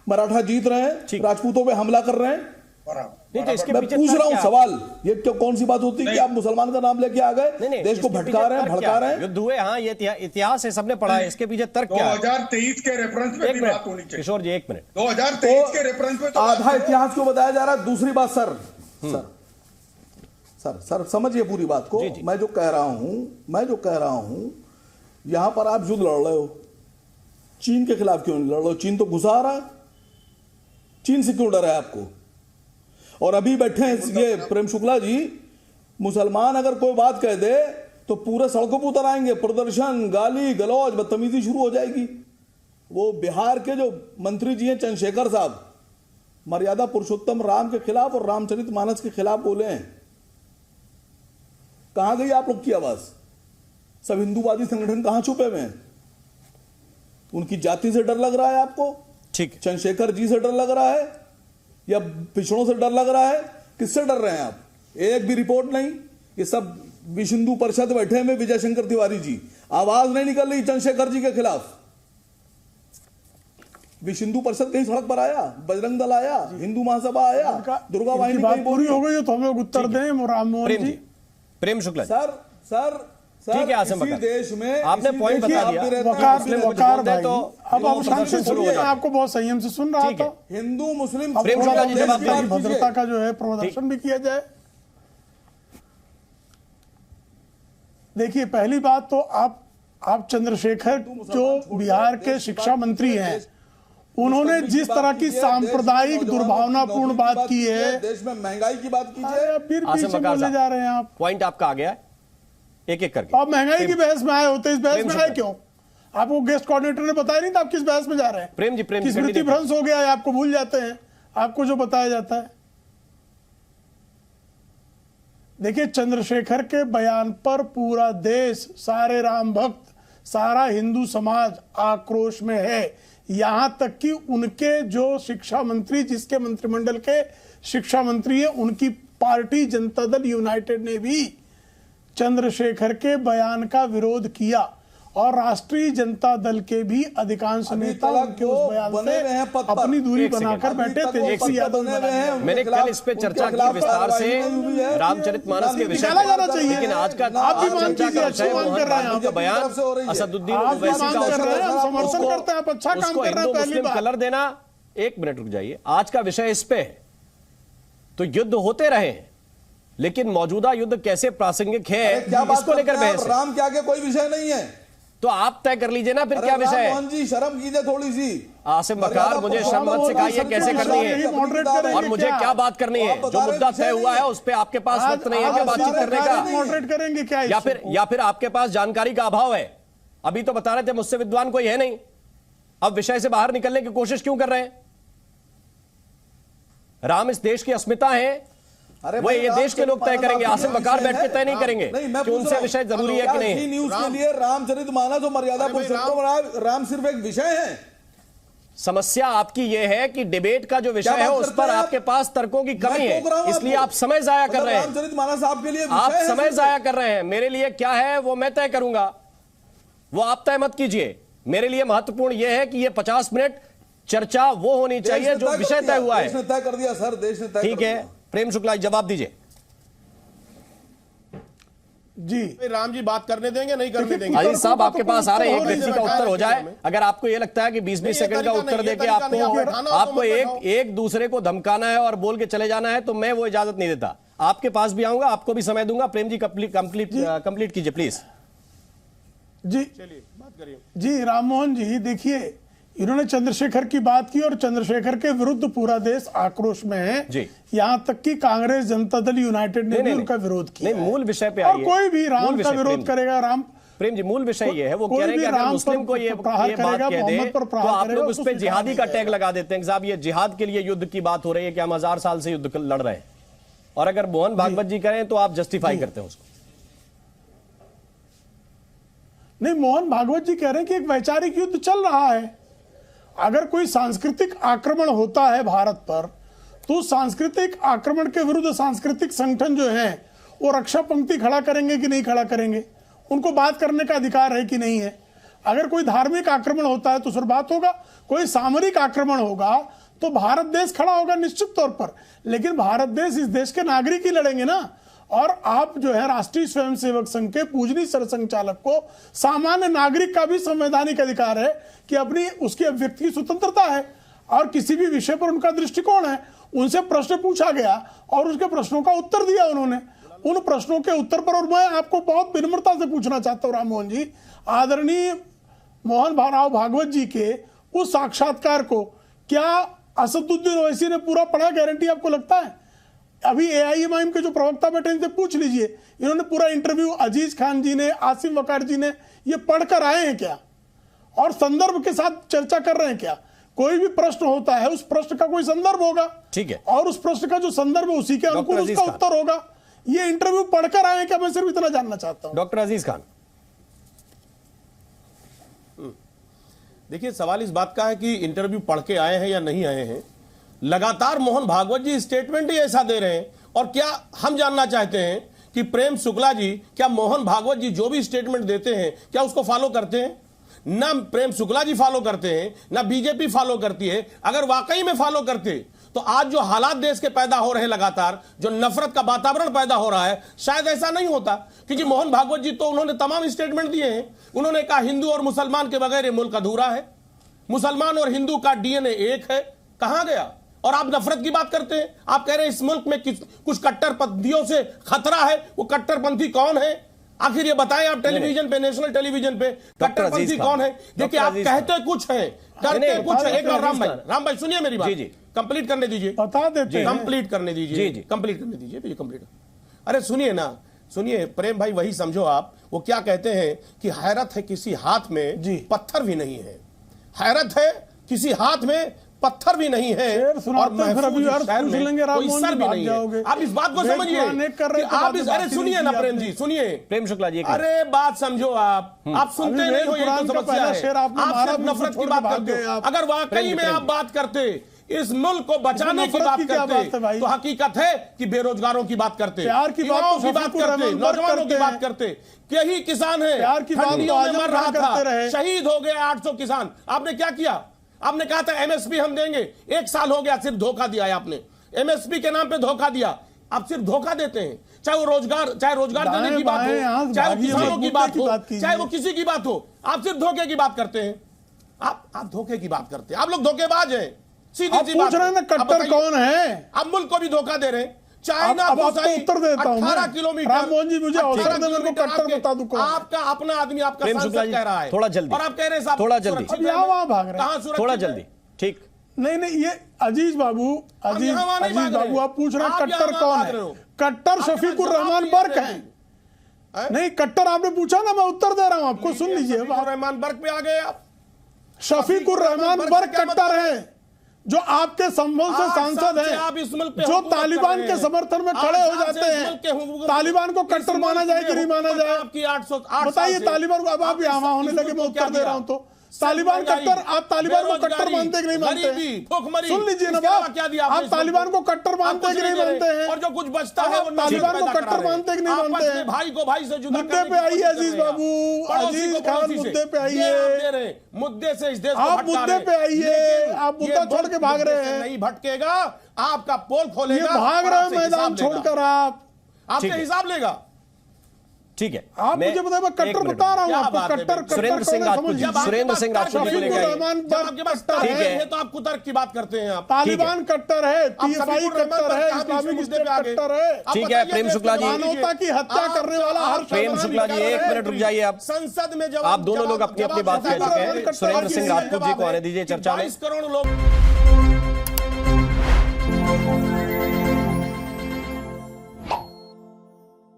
मराठा जीत रहे हैं, राजपूतों पे हमला कर रहे हैं। नहीं तो इसके मैं पीछे पूछ रहा हूं क्या? सवाल, ये क्या कौन सी बात होती है कि आप मुसलमान का नाम लेके आ गए, देश को भटका रहे हैं, भड़का रहे हैं? युद्ध हुए, हाँ ये इतिहास है, सबने पढ़ा है। इसके पीछे तर्क क्या है? 2023 के रेफरेंस पे भी बात होनी चाहिए। किशोर जी एक मिनट, 2023 के रेफरेंस पे तो आधा इतिहास क्यों बताया जा रहा है? दूसरी बात सर, सर समझिए पूरी बात को। मैं जो कह रहा हूं यहां पर आप युद्ध लड़ रहे हो, चीन के खिलाफ क्यों नहीं लड़ रहे हो? चीन तो घुसा रहा है, चीन से क्यों डर है आपको? और अभी बैठे हैं ये प्रेम शुक्ला जी, मुसलमान अगर कोई बात कह दे तो पूरे सड़कों पर उतर आएंगे, प्रदर्शन, गाली गलौज, बदतमीजी शुरू हो जाएगी। वो बिहार के जो मंत्री जी हैं चंद्रशेखर साहब, मर्यादा पुरुषोत्तम राम के खिलाफ और रामचरितमानस के खिलाफ बोले हैं। कहां गई आप लोग की आवाज? सब हिंदूवादी संगठन कहां छुपे हुए हैं? उनकी जाति से डर लग रहा है आपको? ठीक, चंद्रशेखर जी से डर लग रहा है या पिछड़ों से डर लग रहा है? किससे डर रहे हैं आप? एक भी रिपोर्ट नहीं। ये सब विश्व हिंदू परिषद बैठे में विजय शंकर तिवारी जी, आवाज नहीं निकल रही चंद्रशेखर जी के खिलाफ। विश्व हिंदू परिषद कहीं सड़क पर आया? बजरंग दल आया? हिंदू महासभा आया? दुर्गा वाहिनी बात पूरी हो गई तो हम लोग उत्तर दें। राम मोहन जी, प्रेम शुक्ला सर ठीक है, आसिम बकर, देश में आपने पॉइंट बता दिया। वकार भाई, अब आप शांति से सुनिए, आपको बहुत संयम से सुन रहा था। हिंदू मुस्लिम भद्रता का जो है प्रदर्शन भी किया जाए। देखिए, पहली बात तो आप चंद्रशेखर जो बिहार के शिक्षा मंत्री हैं, उन्होंने जिस तरह की सांप्रदायिक दुर्भावनापूर्ण बात की है, देश में महंगाई की बात कीजिए, फिर पीछे बोले जा रहे हैं आप। पॉइंट आपका आ गया, एक एक करके। आप महंगाई की बहस में आए होते, इस बहस में आए क्यों? आपको गेस्ट कोऑर्डिनेटर ने बताया नहीं था आप किस बहस में जा रहे हैं? प्रेम जी, स्मृति भ्रंश हो गया है, आपको भूल जाते हैं आपको जो बताया जाता है। देखिए, चंद्रशेखर के बयान पर पूरा देश, सारे राम भक्त, सारा हिंदू समाज आक्रोश में है। यहां तक कि उनके जो शिक्षा मंत्री, जिसके मंत्रिमंडल के शिक्षा मंत्री है, उनकी पार्टी जनता दल यूनाइटेड ने भी चंद्रशेखर के बयान का विरोध किया और राष्ट्रीय जनता दल के भी अधिकांश नेता उनके उस बयान से अपनी दूरी बनाकर बैठे। तेजस्वी यादव मैंने कल इस पे चर्चा की विस्तार से, रामचरितमानस के विषय में जाना चाहिए, लेकिन आज का आप भी मान कीजिए, अच्छी मांग कर रहे हैं आप, बयान असदुद्दीन समर्थन करते हैं आप, अच्छा काम कर रहे हैं। पहली बात कलर देना, एक मिनट रुक जाइए, आज का विषय इस पे है। तो युद्ध होते रहे, लेकिन मौजूदा युद्ध कैसे प्रासंगिक है इसको लेकर बहस। राम के आगे कोई विषय नहीं है, तो आप तय कर लीजिए ना फिर क्या विषय है। मोहन जी, शर्म कीजिए थोड़ी सी। आसिम बकार, मुझे शर्म मत सिखाइए कैसे करनी है और मुझे क्या बात करनी है। जो मुद्दा तय हुआ है उस पे आपके पास वक्त नहीं है क्या बातचीत करने का? मॉडरेट करेंगे क्या? या फिर आपके पास जानकारी का अभाव है? अभी तो बता रहे थे मुझसे विद्वान कोई है नहीं, अब विषय से बाहर निकलने की कोशिश क्यों कर रहे हैं? राम इस देश की अस्मिता है, वो ये देश के लोग तय करेंगे। आसिम बकार बैठ के तय नहीं करेंगे कि उनसे विषय जरूरी है कि नहीं। न्यूज के लिए रामचरितमानस और मर्यादा पुरुषोत्तम राम सिर्फ एक विषय है। समस्या आपकी यह है कि डिबेट का जो विषय है उस पर आपके पास तर्कों की कमी है, इसलिए आप समय जाया कर रहे हैं। रामचरितमानस आपके लिए आप समय जाया कर रहे हैं। मेरे लिए क्या है वो मैं तय करूंगा, वो आप तय मत कीजिए। मेरे लिए महत्वपूर्ण यह है कि ये 50 मिनट चर्चा वो होनी चाहिए जो विषय तय हुआ है। देश ने तय कर दिया सर, देश ने तय। ठीक है, प्रेम शुक्ला जवाब दीजिए। जी, राम जी बात करने देंगे नहीं करने देंगे? अजीज साहब आपके पास आ रहे हैं, एक व्यक्ति का उत्तर हो जाए। अगर आपको यह लगता है कि 20-20 सेकंड का उत्तर देके आपको एक दूसरे को धमकाना है और बोल के चले जाना है, तो मैं वो इजाजत नहीं देता। आपके पास भी आऊंगा, आपको भी समय दूंगा। प्रेम जी कंप्लीट कीजिए प्लीज। जी चलिए बात करिए। जी, राममोहन जी, देखिए, इन्होंने चंद्रशेखर की बात की और चंद्रशेखर के विरुद्ध पूरा देश आक्रोश में है जी। यहां तक कि कांग्रेस जनता दल यूनाइटेड ने भी उनका विरोध किया। नहीं, मूल विषय पे आइए। कोई भी राम का विरोध करेगा, राम प्रेम जी, मूल विषय ये है, वो कह रहे हैं कि अगर मुस्लिम को ये बात कह दे तो आप लोग उस पर जिहादी का टैग लगा देते हैं कि साहब ये जिहाद के लिए युद्ध की बात हो रही है कि हम 1000 साल से युद्ध लड़ रहे हैं। और अगर मोहन भागवत जी करें तो आप जस्टिफाई करते हैं उसको। नहीं, मोहन भागवत जी कह रहे हैं कि एक वैचारिक युद्ध चल रहा है। अगर कोई सांस्कृतिक आक्रमण होता है भारत पर, तो सांस्कृतिक आक्रमण के विरुद्ध सांस्कृतिक संगठन जो है वो रक्षा पंक्ति खड़ा करेंगे कि नहीं खड़ा करेंगे? उनको बात करने का अधिकार है कि नहीं है? अगर कोई धार्मिक आक्रमण होता है तो फिर बात होगा, कोई सामरिक आक्रमण होगा तो भारत देश खड़ा होगा निश्चित तौर पर, लेकिन भारत देश इस देश के नागरिक ही लड़ेंगे ना। और आप जो है राष्ट्रीय स्वयंसेवक संघ के पूजनीय सरसंघचालक को सामान्य नागरिक का भी संवैधानिक अधिकार है कि अपनी उसकी अभिव्यक्ति की स्वतंत्रता है और किसी भी विषय पर उनका दृष्टिकोण है। उनसे प्रश्न पूछा गया और उसके प्रश्नों का उत्तर दिया उन्होंने, उन प्रश्नों के उत्तर पर। और मैं आपको बहुत विनम्रता से पूछना चाहता हूं राम मोहन जी, आदरणीय मोहन राव भागवत जी के उस साक्षात्कार को क्या असदुद्दीन ओवैसी ने पूरा पढ़ा? गारंटी आपको लगता है? अभी एआईएमआईएम के जो प्रवक्ता बैठे इनसे पूछ लीजिए, इन्होंने पूरा इंटरव्यू अजीज खान जी ने, आसिम वकार जी ने ये पढ़कर आए हैं क्या और संदर्भ के साथ चर्चा कर रहे हैं क्या? कोई भी प्रश्न होता है उस प्रश्न का कोई संदर्भ होगा, ठीक है, और उस प्रश्न का जो संदर्भ है उसी के अनुकूल उसका उत्तर होगा। ये इंटरव्यू पढ़कर आए हैं क्या? मैं सिर्फ इतना जानना चाहता हूं। डॉक्टर अजीज खान, देखिए सवाल इस बात का है कि इंटरव्यू पढ़ के आए हैं या नहीं आए हैं। लगातार मोहन भागवत जी स्टेटमेंट ही ऐसा दे रहे हैं। और क्या हम जानना चाहते हैं कि प्रेम शुक्ला जी, क्या मोहन भागवत जी जो भी स्टेटमेंट देते हैं क्या उसको फॉलो करते हैं? ना प्रेम शुक्ला जी फॉलो करते हैं, ना बीजेपी फॉलो करती है। अगर वाकई में फॉलो करते तो आज जो हालात देश के पैदा हो रहे हैं, लगातार जो नफरत का वातावरण पैदा हो रहा है, शायद ऐसा नहीं होता। क्योंकि मोहन भागवत जी तो उन्होंने तमाम स्टेटमेंट दिए हैं। उन्होंने कहा हिंदू और मुसलमान के बगैर ये मुल्क अधूरा है, मुसलमान और हिंदू का डीएनए एक है। कहां गया? और आप नफरत की बात करते हैं। आप कह रहे हैं इस मुल्क में कुछ कट्टरपंथियों से खतरा है। वो कट्टरपंथी कौन है आखिर ये बताएं आप टेलीविजन पे, नेशनल टेलीविजन पे कट्टरपंथी कौन है? देखिए आप कहते कुछ हैं, करते कुछ है। एक और राम भाई सुनिए मेरी बात, कंप्लीट करने दीजिए, बता देते हैं, कंप्लीट करने दीजिए, कंप्लीट करने दीजिए, कंप्लीट। अरे सुनिए ना, सुनिए प्रेम भाई, वही समझो आप। वो क्या कहते हैं कि हैरत है किसी हाथ में पत्थर भी नहीं है, हैरत है किसी हाथ में पत्थर भी नहीं है और महफूज शहर में कोई सर भी नहीं है। आप इस बात को समझिए। आप इस, अरे सुनिए ना प्रेम जी, सुनिए प्रेम शुक्ला जी, अरे बात समझो आप सुनते नहीं हो, यही तो समस्या है। आप सिर्फ नफरत की बात करते हो। अगर वाकई में आप बात करते, इस मुल्क को बचाने की बात करते, तो हकीकत है कि बेरोजगारों की बात करते, युवाओं की बात करते, नौजवानों की बात करते। यही किसान है, ठंडियों में मर रहा था, शहीद हो गए 800 किसान। आपने क्या किया? आपने कहा था एमएसपी हम देंगे, 1 साल हो गया सिर्फ धोखा दिया है आपने। एमएसपी के नाम पे धोखा दिया। आप सिर्फ धोखा देते हैं, चाहे वो रोजगार देने की बात हो, चाहे वो किसानों की बात हो, चाहे वो किसी की बात हो, आप सिर्फ धोखे की बात करते हैं। आप धोखे की बात करते हैं। आप लोग धोखेबाज हैं, सीधी सी बात। कट्टर कौन है? आप मुल्क को भी धोखा दे रहे हैं। चाइना अब आपको उत्तर देता हूं 18 किलोमीटर। राम मोहन जी मुझे अवसर दे, मेरे को कट्टर बता दूं। आपका अपना आदमी आपका सांसद कह रहा है थोड़ा जल्दी, और आप कह रहे हैं थोड़ा जल्दी, वहां भाग रहे हैं, थोड़ा जल्दी। ठीक नहीं, ये अजीज बाबू, अजीज बाबू आप पूछ रहे हैं कट्टर कौन है? कट्टर शफीकुर रहमान बर्क है। नहीं, कट्टर आपने पूछा ना, मैं उत्तर दे रहा हूं आपको, सुन लीजिए। रहमान बर्क पे आ गए आप। शफीकुर रहमान बर्क कट्टर है जो आपके संभल से सांसद हैं, जो तालिबान के समर्थन में खड़े हो जाते हैं। तालिबान को कट्टर माना जाए कि नहीं माना जाए? बताइए तालिबान को। अब आप यहाँ होने लगे, मैं उत्तर दे रहा हूं। तो तालिबान कट्टर, आप तालिबान को कट्टर मानते कि नहीं मानते? सुन लीजिए ना बात, आप तालिबान को कट्टर मानते कि नहीं मानते हैं? और जो कुछ बचता है वो तालिबान को कट्टर मानते कि नहीं मानते हैं? भाई को भाई से जुदा मुद्दे पे आइए अजीज बाबू, अजीज खान मुद्दे पे आइए। मुद्दे से इस देश आप मुद्दे पे आइए। आप मुद्दा छोड़ के भाग रहे हैं। नहीं भटकेगा, आपका पोल खोलेगा, भाग रहे हैं मैदान छोड़कर। आप आपसे हिसाब लेगा। ठीक है, आप मुझे बताइए, मैं कट्टर बता रहा हूं आपको। कट्टर सुरेंद्र सिंह राजपूत जी, सुरेंद्र सिंह राजपूत जी को लेकर आपके पास ठीक है तो आप कुतर्क की बात करते हैं। आप तालिबान कट्टर है, पीएफआई कट्टर है, इस्लामिक स्टेट कट्टर है। ठीक है प्रेम शुक्ला जी, मानवता की हत्या करने वाला हर प्रेम शुक्ला जी 1 मिनट रुक जाइए। आप संसद में आप दोनों लोग अपनी अपनी बात कह चुके हैं। सुरेंद्र सिंह राजपूत जी को आने दीजिए चर्चा में। 22 करोड़ लोग